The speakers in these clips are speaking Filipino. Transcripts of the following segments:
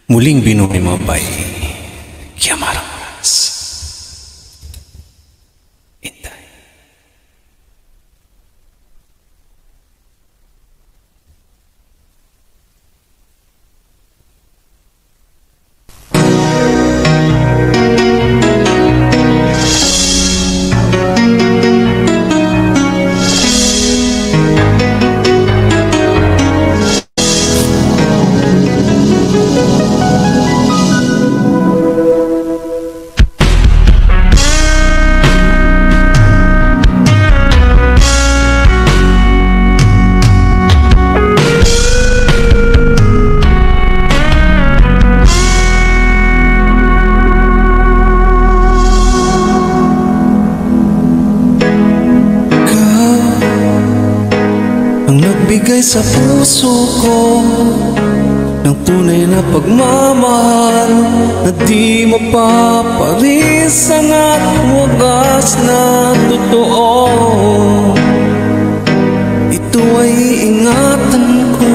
Muling binuhay mo ba'y Kiamarangas? Intay. Ang nagbigay sa puso ko ng tunay na pagmamahal na di mapapalis ang at wagas na totoo. Ito ay ingatan ko,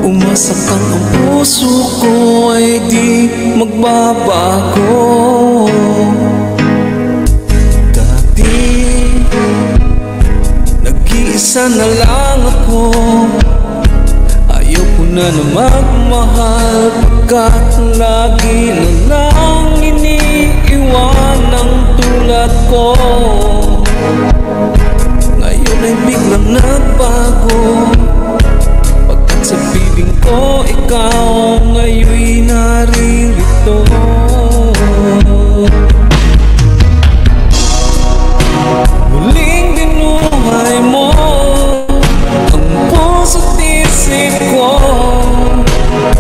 umasa kang ang puso ko ay di magbabago. Isa na lang ako, ayaw ko na magmahal, pagkat lagi na lang iniiwan ang tulad ko. Ngayon ay biglang nagbago, pagkat sa piling ko ikaw ngayon'y naririto. Muling binuhay mo ang puso't isip ko,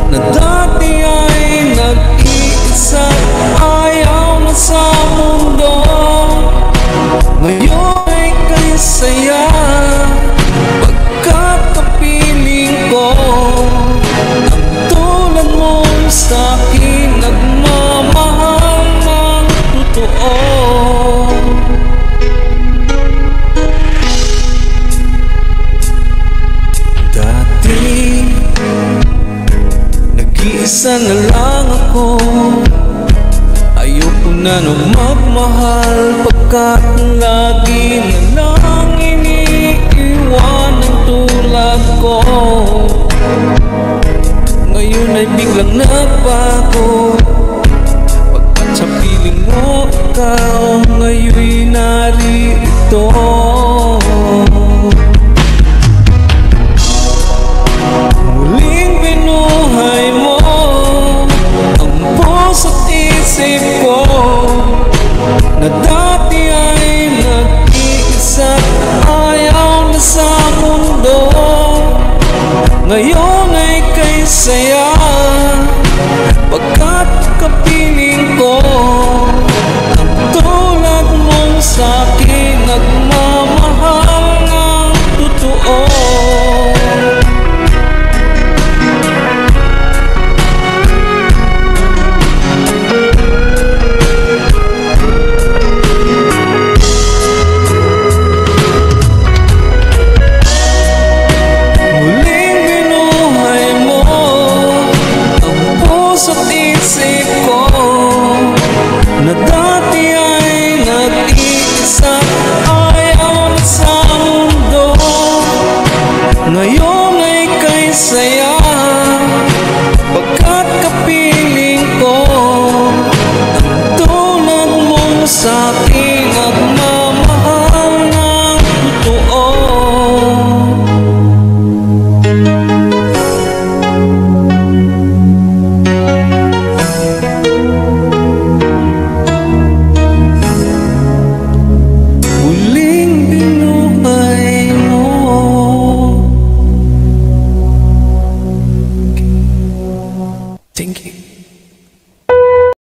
na dati ay nag-iisa, ayaw na sa mundo. Ngayon ay kay saya, pagkat kapiling ko ang tulad mo sa'kin, nagmamahal ng totoo. Nag-iisa na lang ako, ayoko na magmahal, pagkat lagi na lang iniiwan ang tulad ko. Ngayon ay biglang nagbago, pagkat sa piling mo ikaw ngayon'y naririto. Muling binuhay mo ang puso't isip ko, na dati ay nag-iisa, ayaw na sa mundo. Ngayon ay kay saya, pagkat kapiling ko ang tulad mong sa'kin, nagmamahal ng totoo. Na dati ay nag-iisa, ayaw na sa mundo. Ngayon ay kay saya, pagkat kapiling ko ang tulad mong sa'kin.